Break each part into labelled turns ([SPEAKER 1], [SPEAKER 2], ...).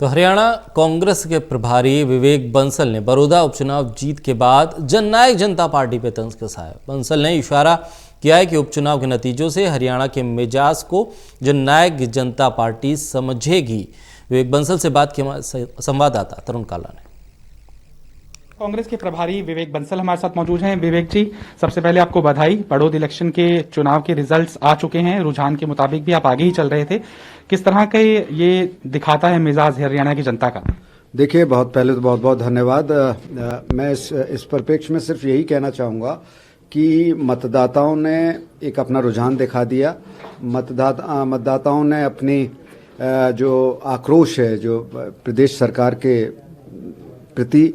[SPEAKER 1] तो हरियाणा कांग्रेस के प्रभारी विवेक बंसल ने बड़ौदा उपचुनाव जीत के बाद जननायक जनता पार्टी पे तंज कसा है। बंसल ने इशारा किया है कि उपचुनाव के नतीजों से हरियाणा के मिजाज को जननायक जनता पार्टी समझेगी। विवेक बंसल से बात किया संवाददाता तरुण काला ने।
[SPEAKER 2] कांग्रेस के प्रभारी विवेक बंसल हमारे साथ मौजूद हैं। विवेक जी, सबसे पहले आपको बधाई। बड़ौदा इलेक्शन के चुनाव के रिजल्ट्स आ चुके हैं। रुझान के मुताबिक भी आप आगे ही चल रहे थे। किस तरह का ये दिखाता है मिजाज हरियाणा की जनता का?
[SPEAKER 3] देखिए, पहले तो बहुत बहुत धन्यवाद। मैं इस परिप्रेक्ष्य में सिर्फ यही कहना चाहूँगा कि मतदाताओं ने एक अपना रुझान दिखा दिया। मतदाताओं ने अपनी जो आक्रोश है जो प्रदेश सरकार के प्रति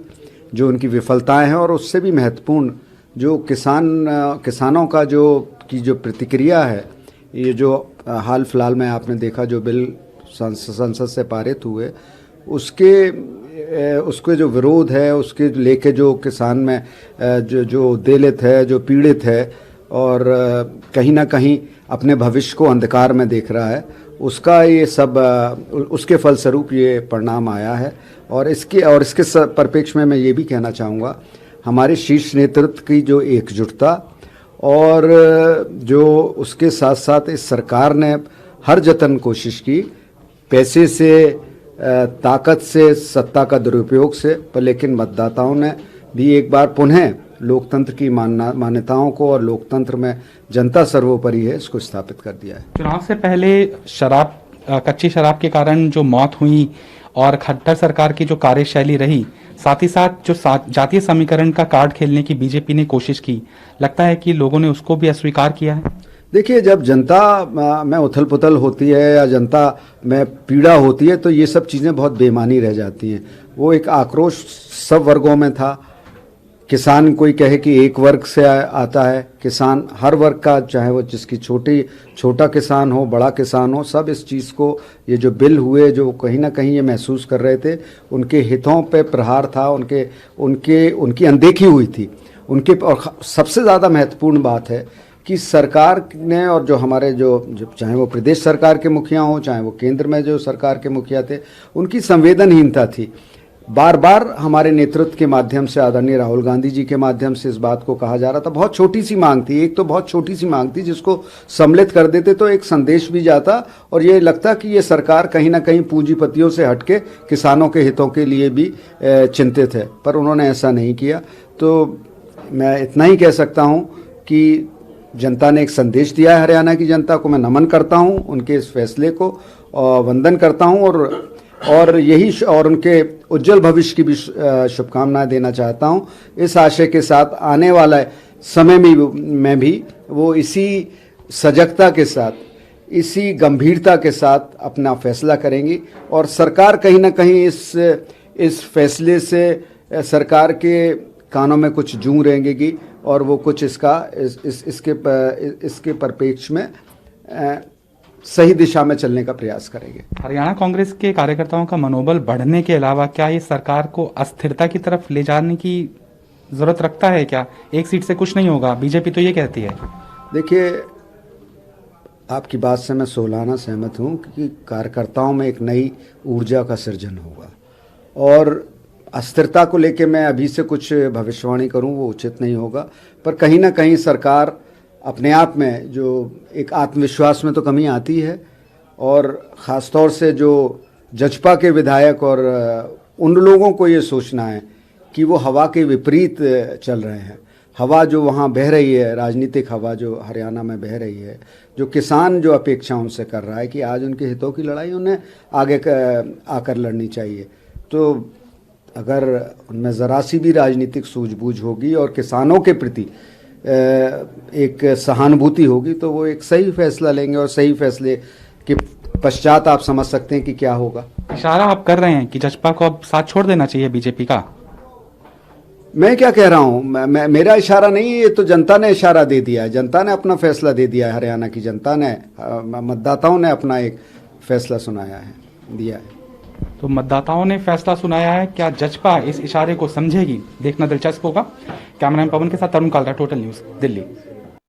[SPEAKER 3] जो उनकी विफलताएं हैं और उससे भी महत्वपूर्ण जो किसानों का जो प्रतिक्रिया है, ये जो हाल फिलहाल में आपने देखा जो बिल संसद से पारित हुए उसके जो विरोध है, उसके लेके जो किसान में जो दलित है, जो पीड़ित है और कहीं ना कहीं अपने भविष्य को अंधकार में देख रहा है, उसका ये सब उसके फलस्वरूप ये परिणाम आया है। और इसके परिप्रेक्ष्य में मैं ये भी कहना चाहूँगा, हमारे शीर्ष नेतृत्व की जो एकजुटता और जो उसके साथ साथ इस सरकार ने हर जतन कोशिश की, पैसे से, ताकत से, सत्ता का दुरुपयोग से, पर लेकिन मतदाताओं ने भी एक बार पुनः लोकतंत्र की मान्यताओं को और लोकतंत्र में जनता सर्वोपरि है इसको स्थापित कर दिया है।
[SPEAKER 2] चुनाव से पहले कच्ची शराब के कारण जो मौत हुई और खट्टर सरकार की जो कार्यशैली रही, साथ ही साथ जो जातीय समीकरण का कार्ड खेलने की बीजेपी ने कोशिश की, लगता है कि लोगों ने उसको भी अस्वीकार किया है।
[SPEAKER 3] देखिए, जब जनता में उथल पुथल होती है या जनता में पीड़ा होती है तो ये सब चीज़ें बहुत बेमानी रह जाती हैं। वो एक आक्रोश सब वर्गों में था। किसान कोई कहे कि एक वर्ग से आता है, किसान हर वर्ग का, चाहे वो जिसकी छोटा किसान हो, बड़ा किसान हो, सब इस चीज़ को, ये जो बिल हुए जो कहीं ना कहीं ये महसूस कर रहे थे, उनके हितों पे प्रहार था, उनकी अनदेखी हुई थी उनके। और सबसे ज़्यादा महत्वपूर्ण बात है कि सरकार ने और जो हमारे जो चाहे वो प्रदेश सरकार के मुखिया हों, चाहे वो केंद्र में जो सरकार के मुखिया थे, उनकी संवेदनहीनता थी। बार बार हमारे नेतृत्व के माध्यम से, आदरणीय राहुल गांधी जी के माध्यम से इस बात को कहा जा रहा था। बहुत छोटी सी मांग थी, एक तो बहुत छोटी सी मांग थी जिसको सम्मिलित कर देते तो एक संदेश भी जाता और ये लगता कि ये सरकार कहीं ना कहीं पूंजीपतियों से हटके किसानों के हितों के लिए भी चिंतित है, पर उन्होंने ऐसा नहीं किया। तो मैं इतना ही कह सकता हूँ कि जनता ने एक संदेश दिया है। हरियाणा की जनता को मैं नमन करता हूँ, उनके इस फैसले को वंदन करता हूँ और यही और उनके उज्जवल भविष्य की भी शुभकामनाएं देना चाहता हूं। इस आशय के साथ आने वाला समय में भी वो इसी सजगता के साथ, इसी गंभीरता के साथ अपना फैसला करेंगी और सरकार कहीं ना कहीं इस फैसले से सरकार के कानों में कुछ जूं रेंगेगी और वो कुछ इसके परिप्रेक्ष्य में सही दिशा में चलने का प्रयास करेंगे।
[SPEAKER 2] हरियाणा कांग्रेस के कार्यकर्ताओं का मनोबल बढ़ने के अलावा क्या ये सरकार को अस्थिरता की तरफ ले जाने की जरूरत रखता है? क्या एक सीट से कुछ नहीं होगा? बीजेपी तो ये कहती है।
[SPEAKER 3] देखिए, आपकी बात से मैं सोलाना सहमत हूँ कि कार्यकर्ताओं में एक नई ऊर्जा का सृजन होगा और अस्थिरता को लेकर मैं अभी से कुछ भविष्यवाणी करूँ वो उचित नहीं होगा, पर कहीं ना कहीं सरकार अपने आप में जो एक आत्मविश्वास में तो कमी आती है और ख़ास तौर से जो जजपा के विधायक और उन लोगों को ये सोचना है कि वो हवा के विपरीत चल रहे हैं। हवा जो वहाँ बह रही है, राजनीतिक हवा जो हरियाणा में बह रही है, जो किसान जो अपेक्षा उनसे कर रहा है कि आज उनके हितों की लड़ाई उन्हें आगे आकर लड़नी चाहिए। तो अगर उनमें ज़रा सी भी राजनीतिक सूझबूझ होगी और किसानों के प्रति एक सहानुभूति होगी तो वो एक सही फैसला लेंगे और सही फैसले के पश्चात आप समझ सकते हैं कि क्या होगा।
[SPEAKER 2] इशारा आप कर रहे हैं कि जजपा को अब साथ छोड़ देना चाहिए बीजेपी का?
[SPEAKER 3] मैं क्या कह रहा हूँ, मेरा इशारा नहीं है, ये तो जनता ने इशारा दे दिया है। जनता ने अपना फैसला दे दिया है। हरियाणा की जनता ने, मतदाताओं ने अपना एक फैसला दिया है।
[SPEAKER 2] तो मतदाताओं ने फैसला सुनाया है, क्या जजपा इस इशारे को समझेगी? देखना दिलचस्प होगा। कैमरामैन पवन के साथ तरुण कालरा, टोटल न्यूज़, दिल्ली।